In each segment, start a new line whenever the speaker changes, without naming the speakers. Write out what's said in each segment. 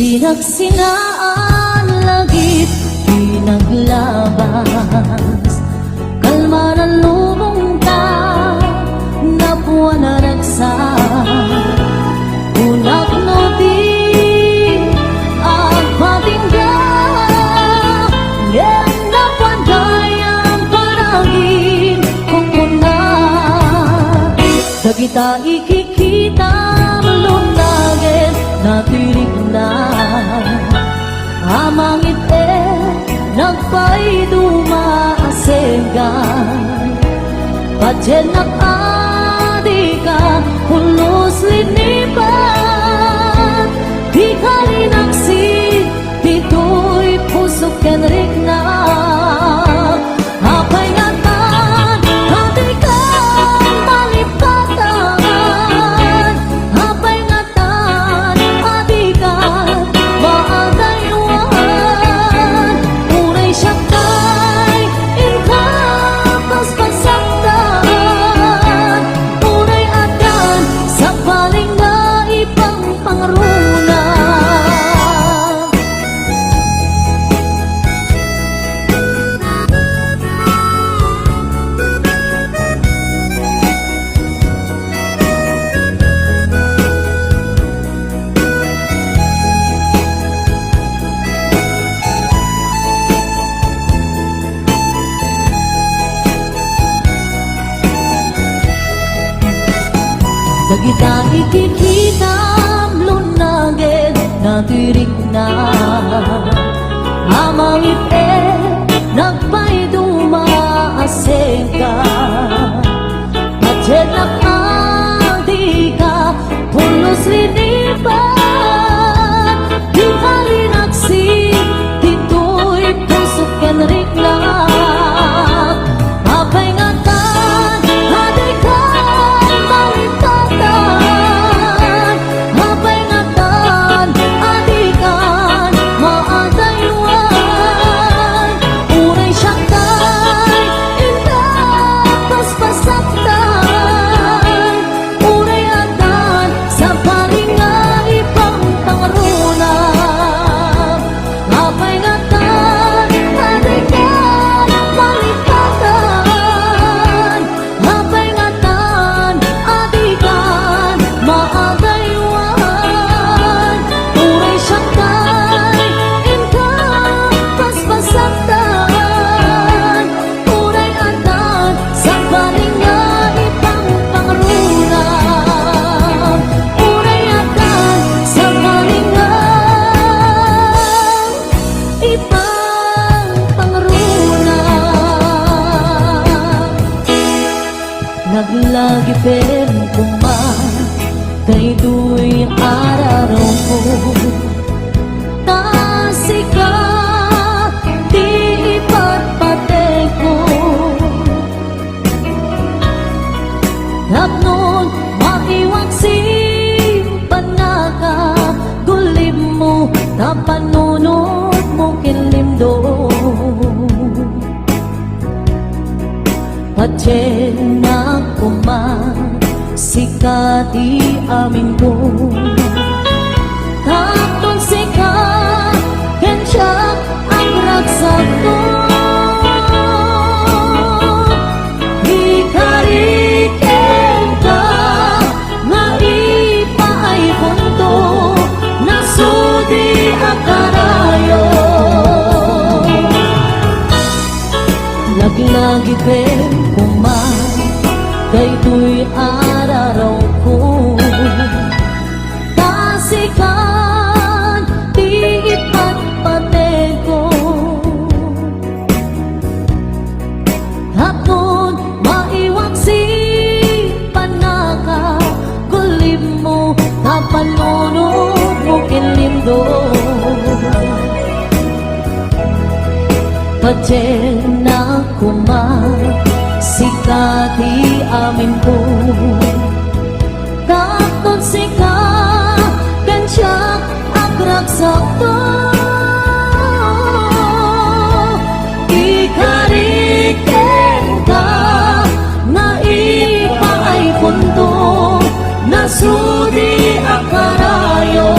Pinagsinaan langit, pinaglabas, kalma na lumungta, napuan na nagsak, unak no di agpatinggan, yang napaday ang panangin kung dagita ikikita lunagin natirik na amang ite nagpay dumaasegan pajenak adika hulos linipan di kalinaksin dito'y pusok kenrik na apay ngatan hatikan malipatan apay ngatan adikan maagayuan unay siyakay inkapas pasaktan unay adan sa paling na ipang pangruna. Dagita ikikita lunagin natirik na amang ite nagpay dumaaseka pajenak adika pulos linipan di kalinaksi dito'y pusok kenrik na apay ngatan adikan malipatan apay ngatan adikan maagayuan unay siyakay indapas pasaktan unay adan sa palinga ipang pangruna apay ngatan adikan malipatan apay ngatan adikan maagayuan unay siyakay indapas pasaktan unay adan sa palinga ipang pangruna unay adan sa palinga ipang pangruna. Naglagi pen kuman kay duy araraw ko tasika di ipatpatay ko tapnon maiwaksin panaka gulim mo tapanunod mo kinlimdo pajenak kuman sikati amin ko tapon sika kensiyak ang ragsak ko ikariken ka nga ipaay punto nasudi akarayo lagi-lagi pen kuman daytoy araraw ko tasikan di ipatpatay ko hapon maiwaksi panaka gulim mo tapanunod mo kinlindo pajenak kuman sikati amin ko tapon sika kensiyak ang ragsak ko ikariken ka nga ipaay punto nasudi akarayo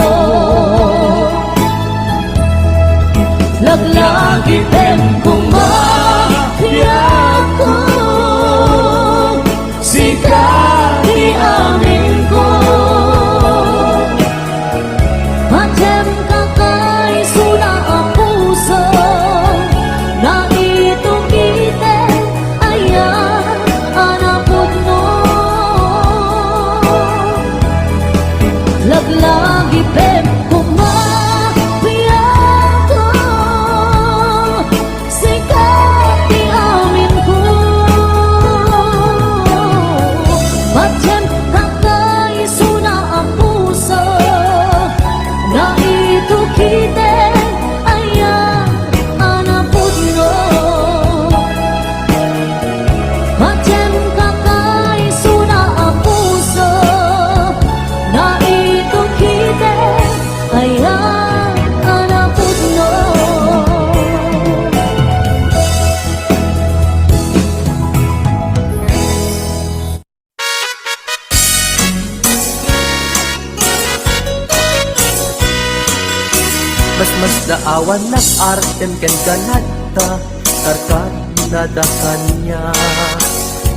Daawan ng artem ken ganata Karkar na dakanya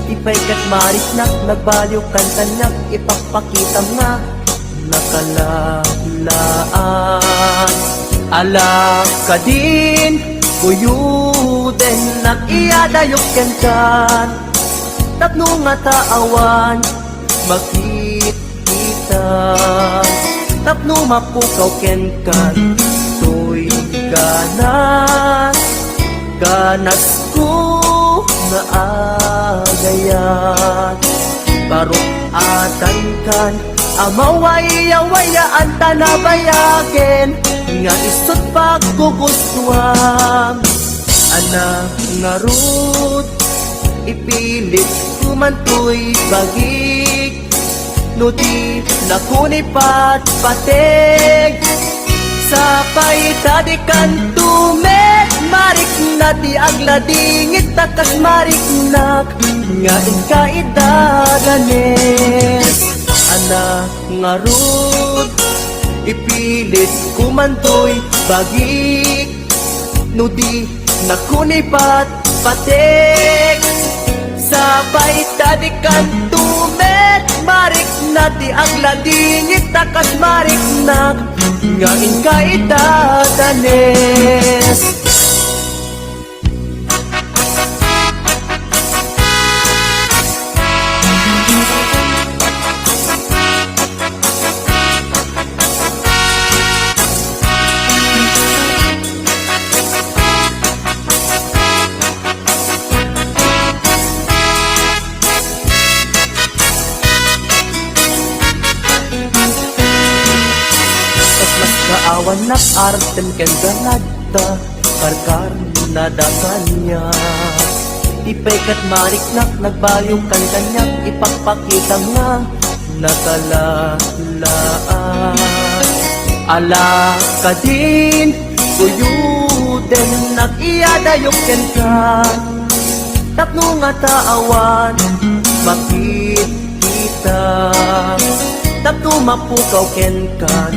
Ipay kat maris nak nagbaliw kan kanyak Ipapakita nga nakalalaan Ala ka din Kuyuden nag-iadayok ken kan Tapno nga taawan makikita Tapno mapukaw ken kan To'y ganas Ganas ko na agayan Barok atan kan Amaway-awayaan tanabayaken Nga isot pagkugustuhan Anak nga rud Ipilit kumantoy bagig No di nakunipat patig Sapay tadikan tumet Marik na di agladingit takas marik nak Nga ikaidaгаnes Anak nga rud Ipilit kumantoy bagig No di nakunipat patig Sabay tadikan tumet Marik na di agladingit takas marik nak Nga ikaidaгаnes Kaawan nak artem ken ganada Karkar na dakanya Ipay kat marik nak nagbaliw kan kanyak Ipagpakita nga nakalalaan Ala ka din Kuyuden nag-iadayok ken kan Tapno nga taawan makikita Tapno mapukaw ken kan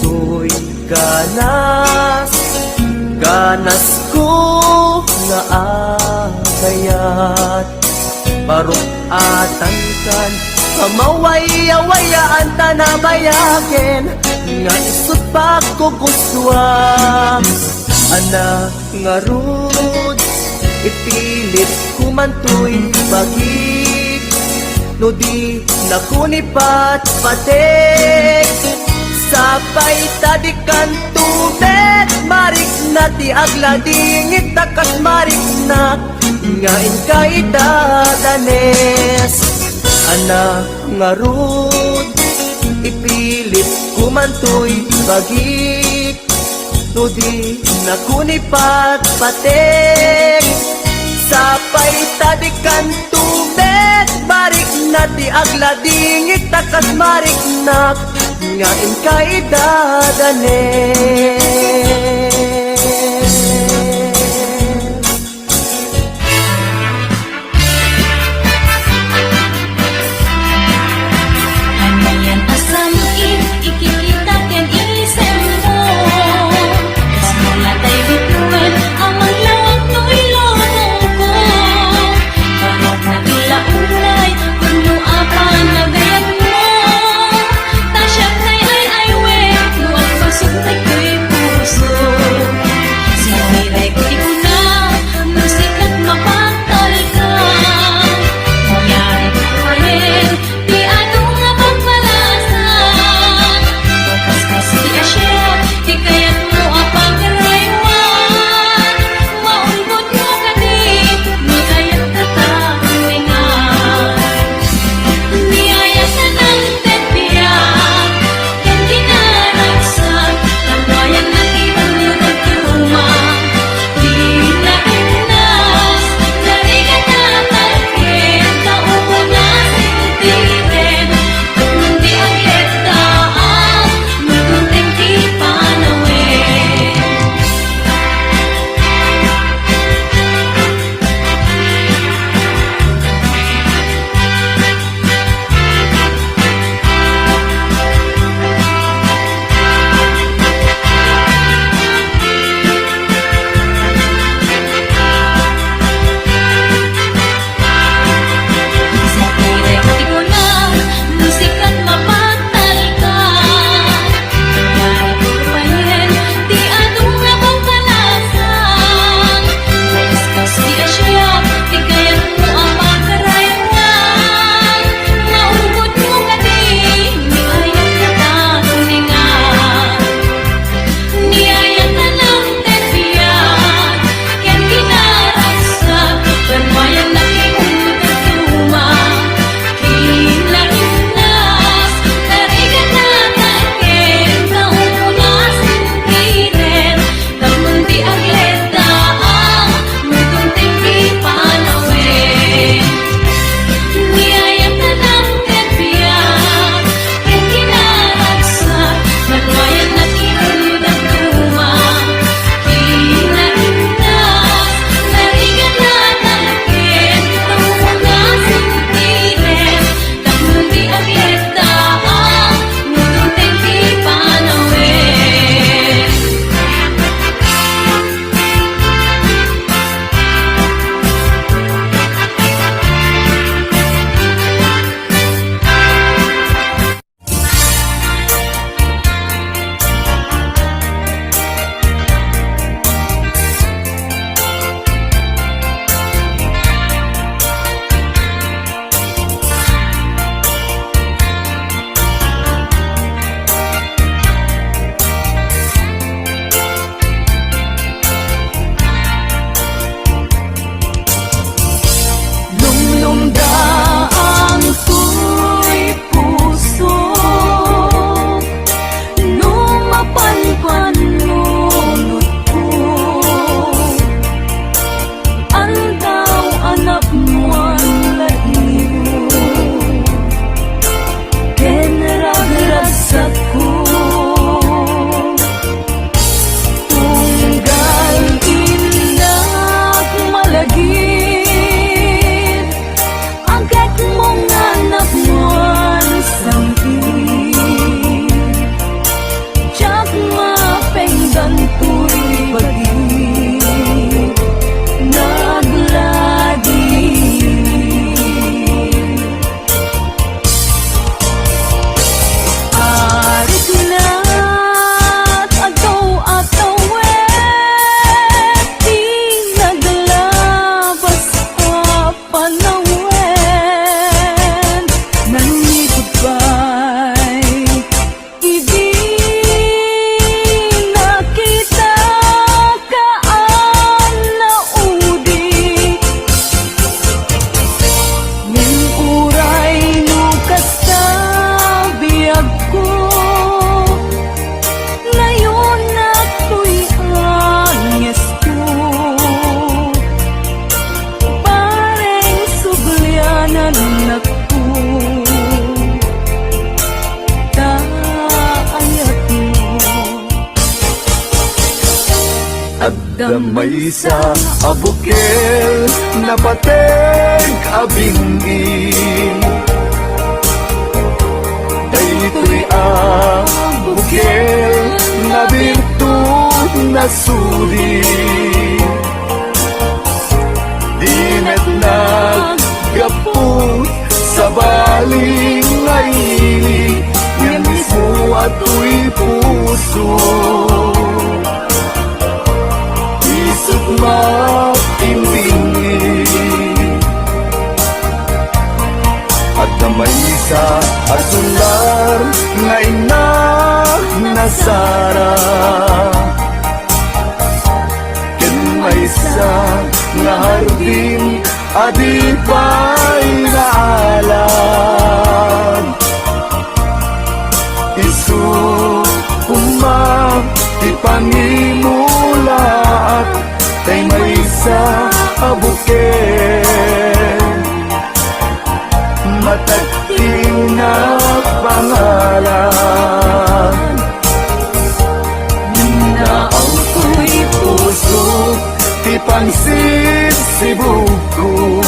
To'y ganas Ganas ko na agayat Barok atan kan Kamaway-awayaan tanabayaken Nga isot pagkugustuhan Anak nga rud Ipilit kumantoy bagig No di nakunipat patig Sapay tadikan tubet Marik na ti agladingit takas marik nak Nga ikaidaгаnes Anak nga rud Ipilit kumantoy bagik No di nakunipat patig Sapay tadikan tubet Marik na ti agladingit takas marik nak Nga ikaidaгаnes
Ano yan asam ikikita ken isem mo Kasmula tay bituin amang lawag to'y lorong ko Barok na bilaulay kuno apan na gayag mo Tasyak nay ay we Luwag pasok na ko'y puso
Gamay sa abukel na pateg abingin, daytoy abukel na birtud na suri. Dimet naggapot sa baling ngaili, yan mismo ato'y puso. Isip matimbingi at damay sa asular nga inak na Sara. Ken may sa nga hardin adipay na alam. Isu umang ipangimulaat kay may sa abuken, matagting na pangalan. Naaw ko'y puso, ti pansit si buko,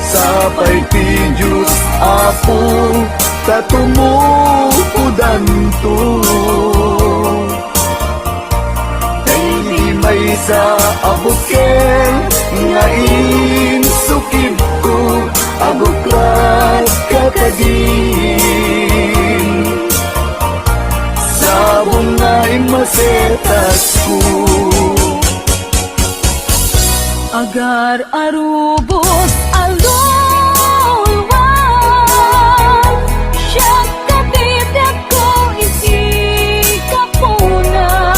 sapay ti Diyos Apo tatumukudan to. May sa abuken nga insukib ko, abuklat kakadin sa bungay masetas ko.
Agar arubos alulwan, siya katitip ko isi kapuna.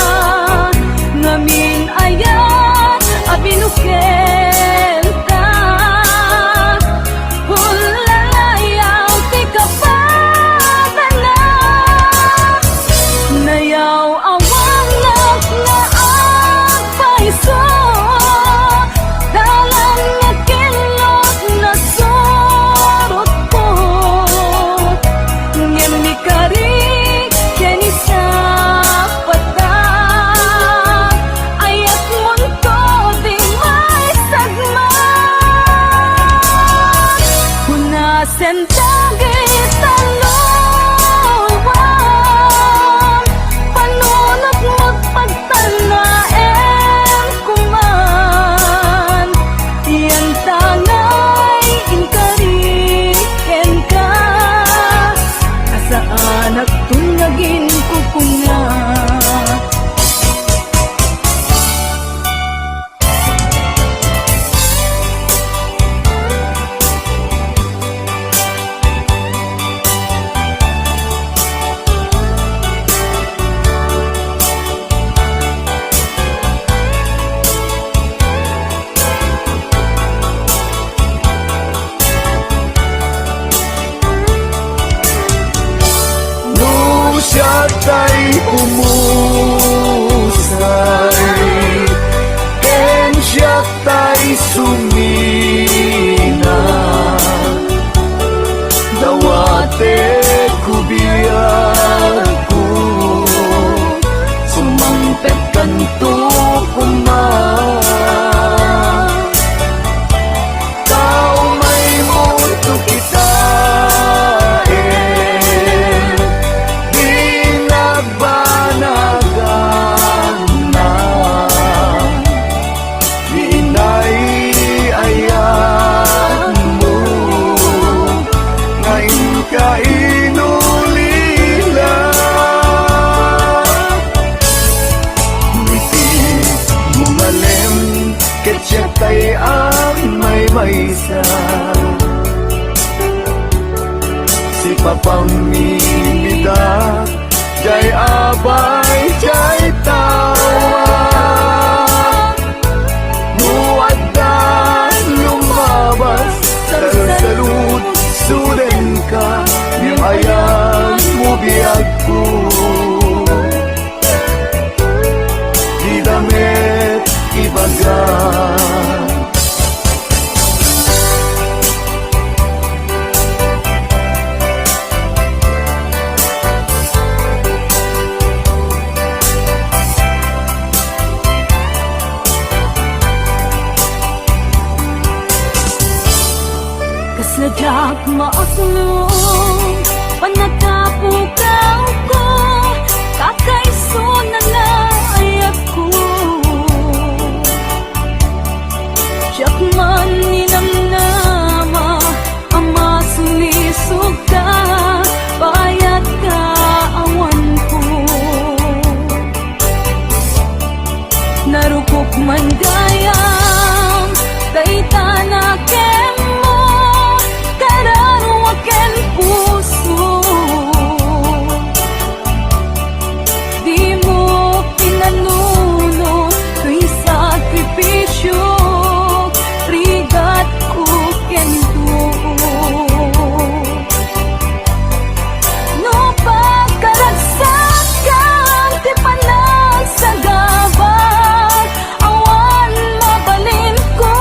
Ngamin ayat abinuken ka, hulalayaw ti kapatana. Nayaw awang na agpaiso, dalang nga kilot na sorot ko. Ngem ni kari ken isa pata, ayat munto di may sagma. Hunasen dagit talulwan, panunot magpagtanaen kuman. Iyan tangay inkariken ka, asaan agtungagin ko kuna.
No siya tay umusay, ken siya tay sumina, dawate kubiyag ko, sumangpet kanto kuman. Tao may mundo kita, kainulila. Ngiti mumalem ket siya tay ang may maysa, si papamimida jay abay jay tawa. Muaddan lumabas salud suden ka, yung ayan mo biyag ko. Di damit ibaga,
Sadyak maaklong panatapukaw ko kakaiso na naayat ko Siyak man ninamnama ama sulisog ka bayat ka awan ko narukok man gayam dayta na kemo kararuaken puso di mo pinanuno tuy sakripisyo rigat ko kento no pagkaragsakan ti panagsagabag awan mabalin ko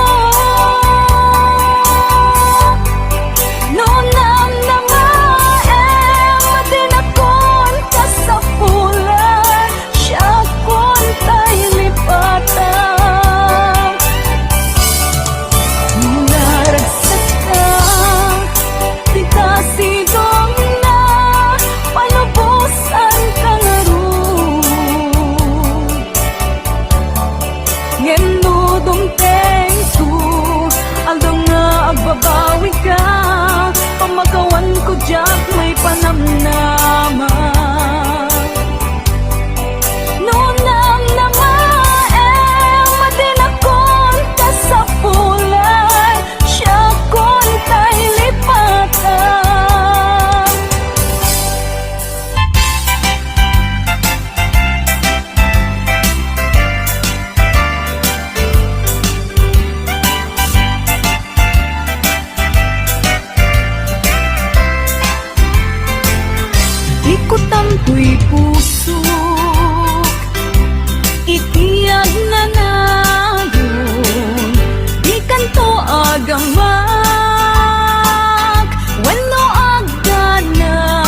no namnamaem matinakon ka sa pulan siya kon tay lipatan nung naragsak ka di kasidong na panubusan ka nga ron ngendo dumteng ko aldong nga agbabawi ka pamagawan ko diyak may panamnama no namnamaem matinakon ka sa pulan siya kon tay lipatan Ikot ang tuy puso itiyag na nayon di kanto agamak wenno agdanag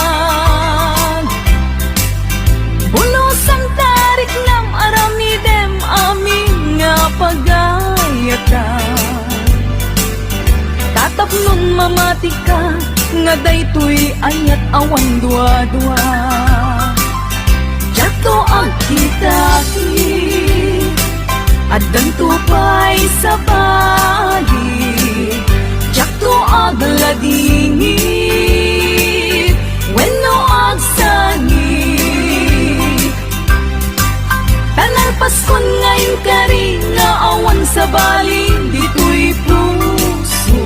bulos ang tarik nam aramidem amin nga pagayatan tatapnon mamati ka nga daytoy ayat awan dua-dua Jato ang kitaki at danto pa'y sa bali Jato ang ladingit wenno ang sangit Tanar Paskon ngayon kari nga awan sa bali dito'y puso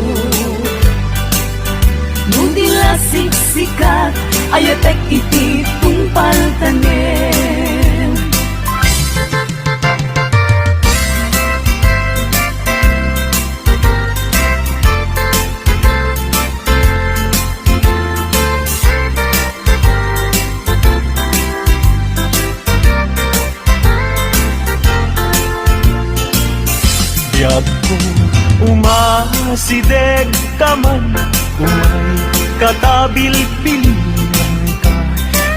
Nudila siksikat ayatek iti tungpal tanem
Biyag ko umasideg ka man umay katabil pilihan ka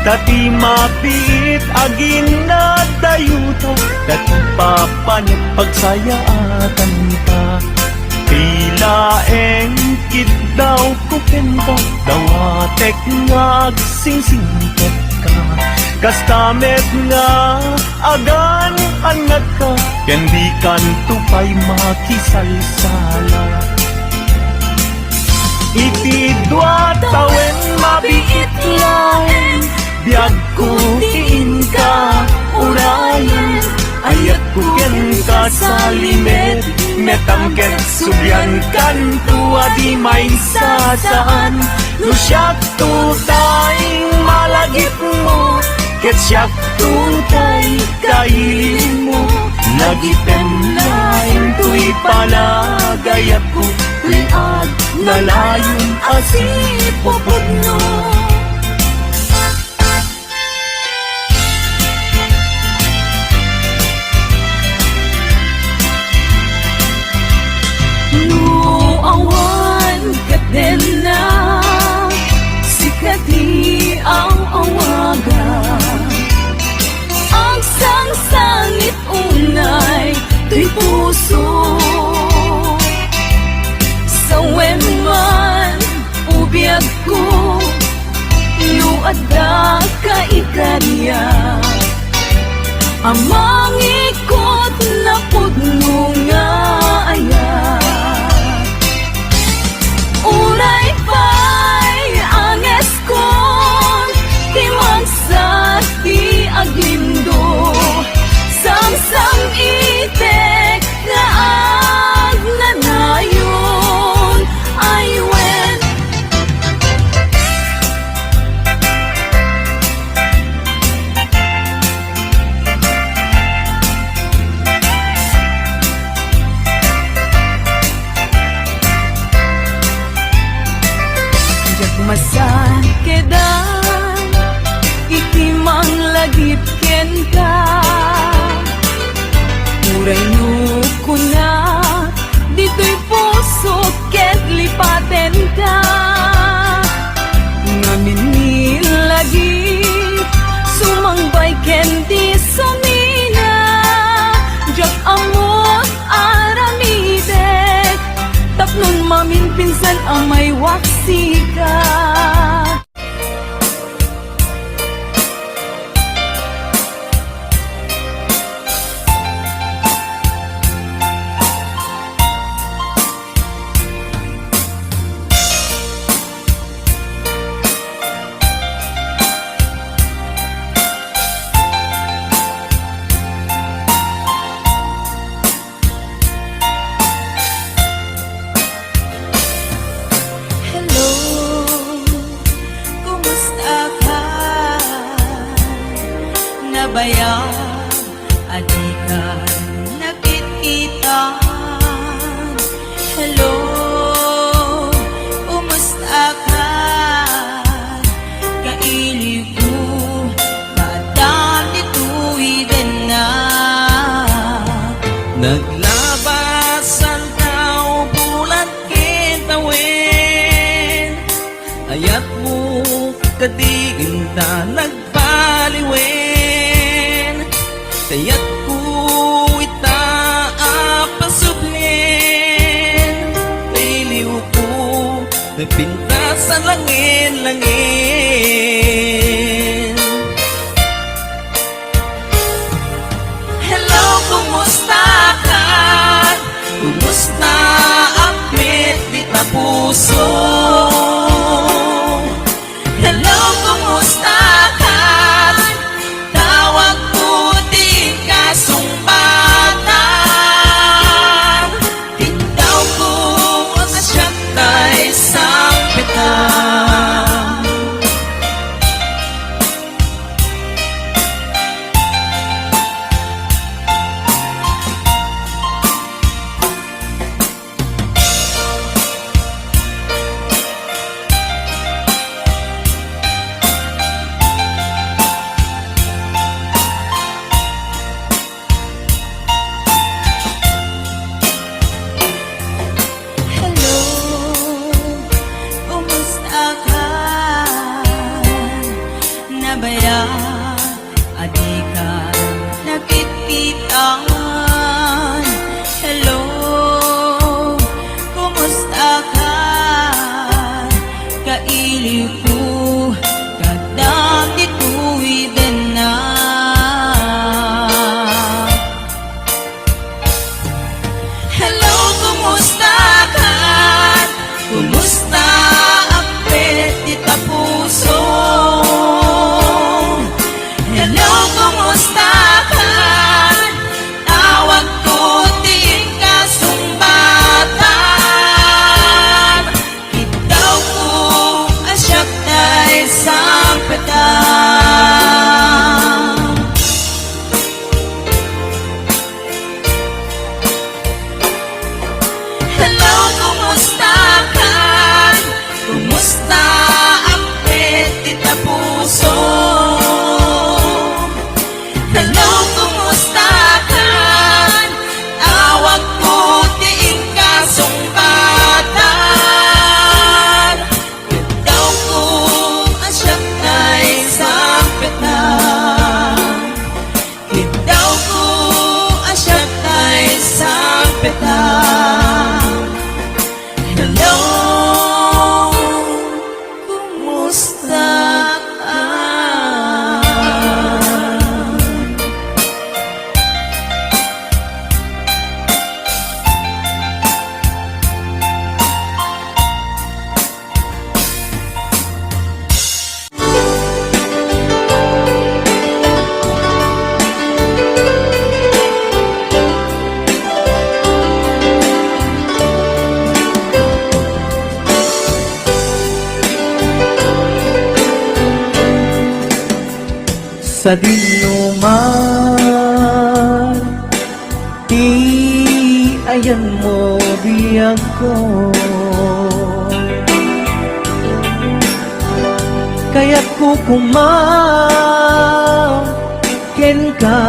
Tati mapit agin na dayuta Tati papanit pagsayaatan ka Tila engkit daw kupenta Dawatek nga agsingsingkat ka Kastamet nga agan anak ka Kendi kan tupay makisalsala Iti dua tawen mabiit lain Biag kutiin ka urayan Ayat kuken ka sa limet Metangket subyan kan tua di may sasaan Lusyak tutay malagip mo Ket siyak tutay kailin mo Lagitem lain tuy palagayat ko Liag nalayon asipopod no awan kaden na sikati ang awagan ang sangsangit unay tuy puso sa weman
dagko luad da kaikarya amang ikot na pudno nga ayat uray pa'y ang eskon timang sa ti aglindo samsam itek nga agnanayon ay wen masan kedan ikimang lagip ken ka uray no kuna dito'y puso ket lipaten ka ngamin ni lagip sumangbay ken di sumina jak amot aramidek tapnon mamin pinsan amay waksi ka Hello, kumusta ka? Nabayag, adi ka nakikita. Hello, kumusta ka? Kaili ko, kadam dito'y din na.
Naglabasan tao bulan kintawin ayat mo kadiin ta nagpaliwen kayat ko ita apasublin piliw ko nagpinta sa langin-langin.
Hello, kumusta ka?
Kumusta ang di ta puso?
Hello, kumusta ka?
Tawag ko di kasumbatan Ikaw ko asyak tay sampitan.
Hello, kumusta ka? Nabaya, adi ka nakikita. Hello, kumusta ka? Kaili ko, kadam dito'y din na. Hello, kumusta ka? Kumusta ang petita puso? Hello, kumusta ka? Tawag ko din kasumbatan Ikaw ko asyak
sa dinuman, di ayan mo biyag ko. Kaya't kukumaken ka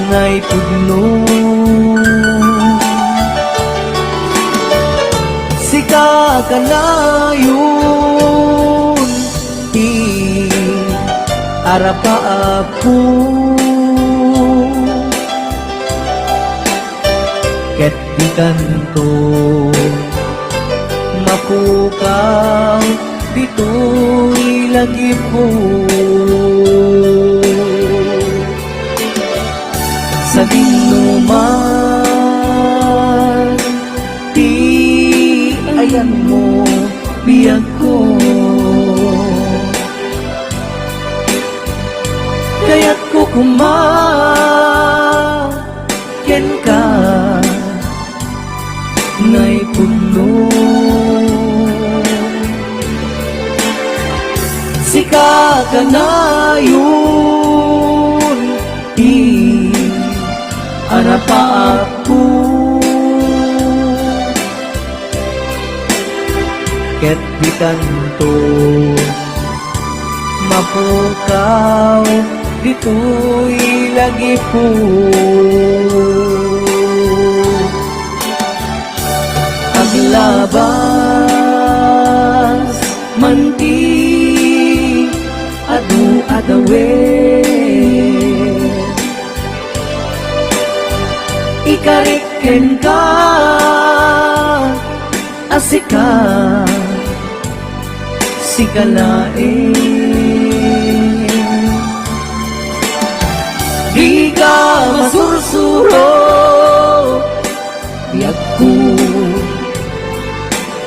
ngay pudno. Sika ka na yun, di arapa ako. Ket di kanto mapukaw, dito'y lagi po. Sa dinuman, di ayan mo biyag ko. Kaya't kukumaken ka ngay puno. Sika ka na yun, di arapa ako. Ket di kanto mapukaw, dito'y lagi po. Aglabas manti adu adawe, ikariken ka asika sikalae. Di ka masursuro biyag ko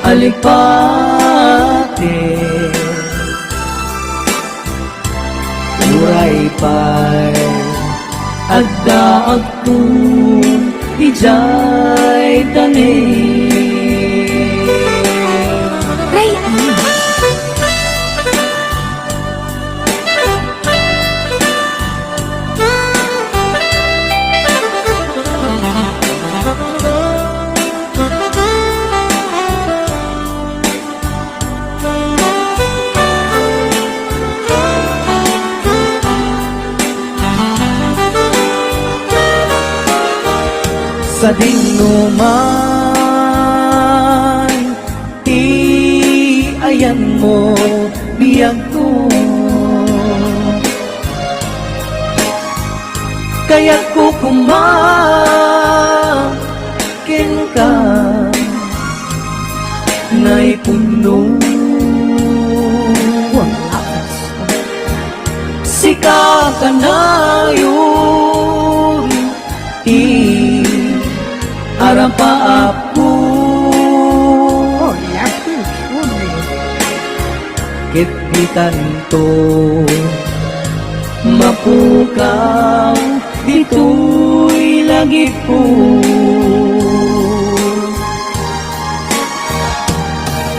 alipate. Uray pa'y agda-agtun ijay tanin. Sa dinuman, di ayan mo biyag ko. Kaya't kukumaken ka ngay puno. Sika ka na yun, arapa ako. Ket di kanto mapukaw, dito'y lagi po.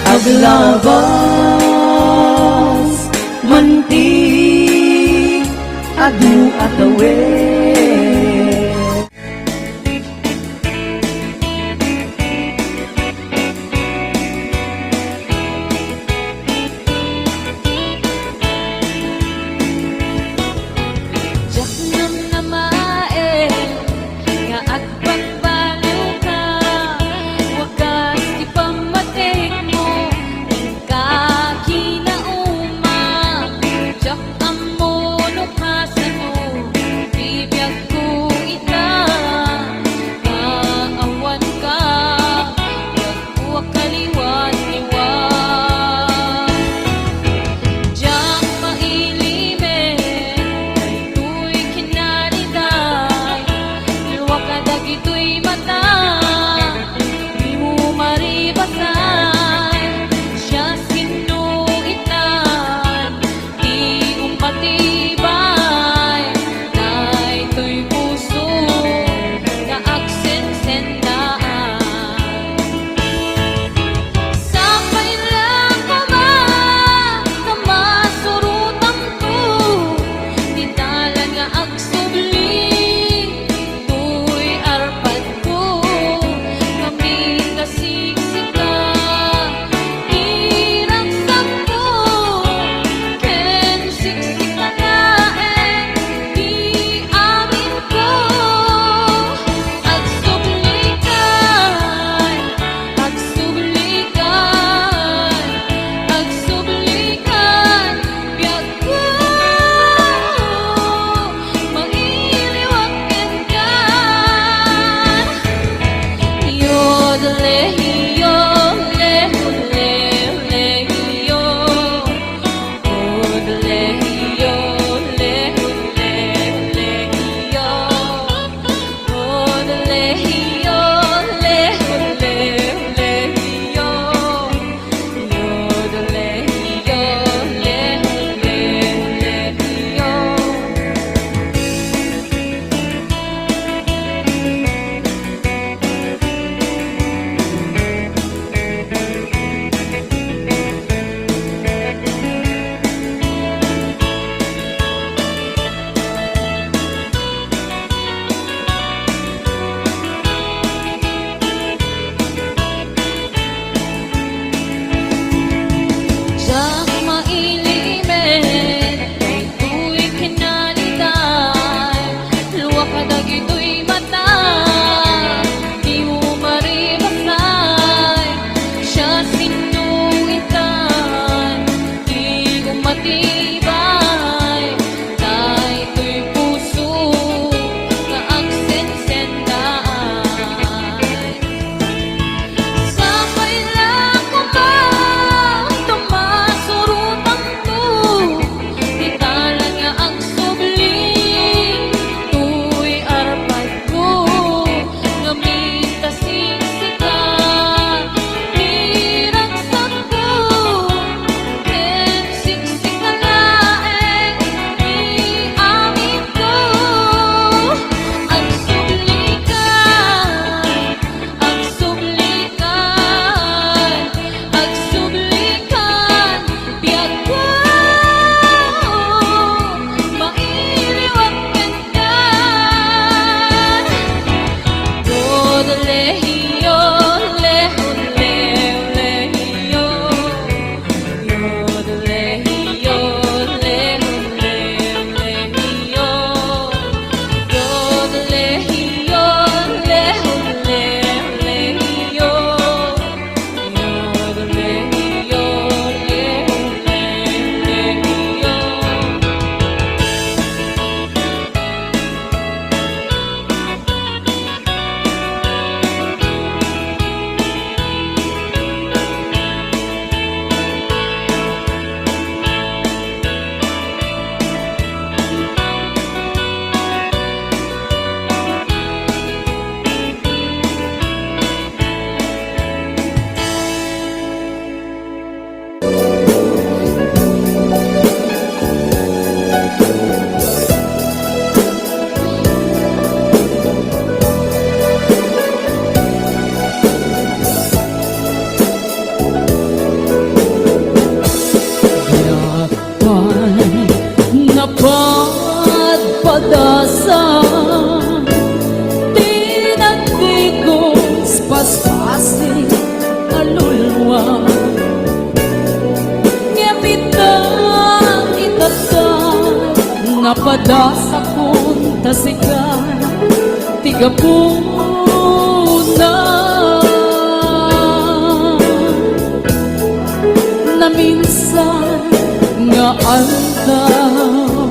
Aglabas manti adu atawe.
Di napadasa kong tasigan, tiga puna na minsan nga aldaw,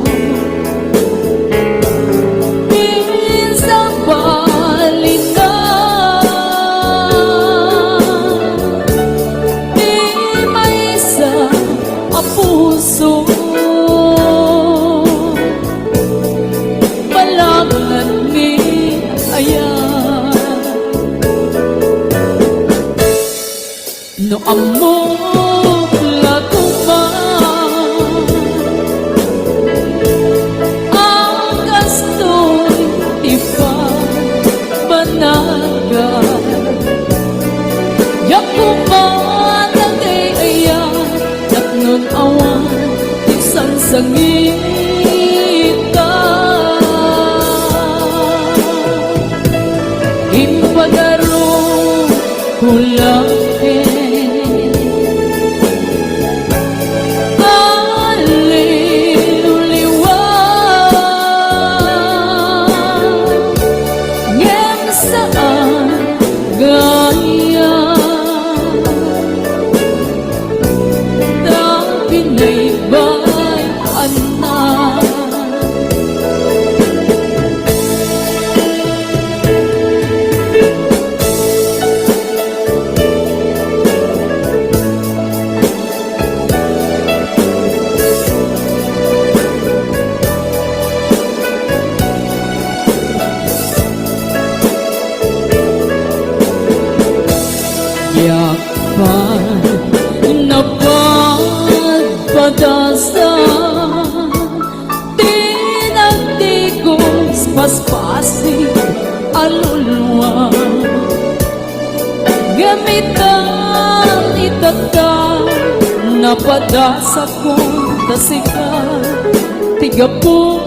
minsan balikan, di may sa puso. Balangan ni ayan, no amok laguman, ang gasto'y ipabanagan. Yakuman ang ayan, naknon awan, isang sangita. Ipagaro kulangin, aliw-liwan, ngem saan gaya, na pinaybay anak. Yakpan na pagpadasan, tinagtigos paspasig aluluwa, gamitan itata napadasa kong tasikan, tiga puna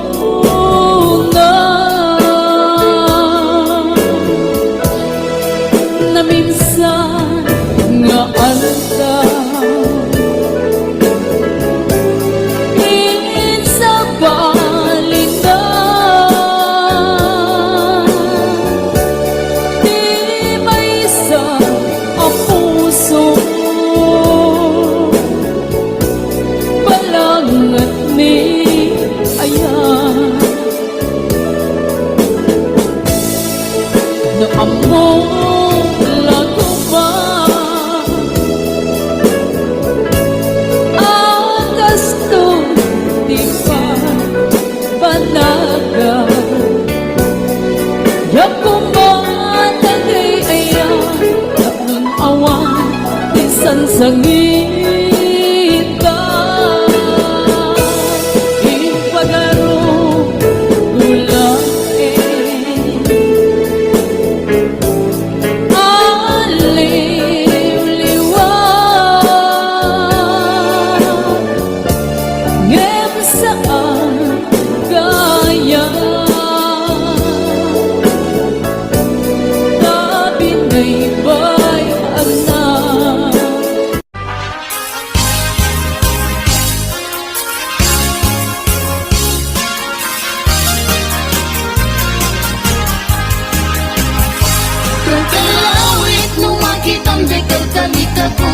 na minsan nga aldaw, minsan balikan, di may sa puso. Balangat ni ayan, no amok laguman, ang gasto di pa banagan. Yakuman ang ayan, naknon awan, isang sangita. Ipagaro kulangin, aliw-liwan, ngem saan gaya, na pinaybay anak.
Pagkalawit nung makitang dekal kalita ko,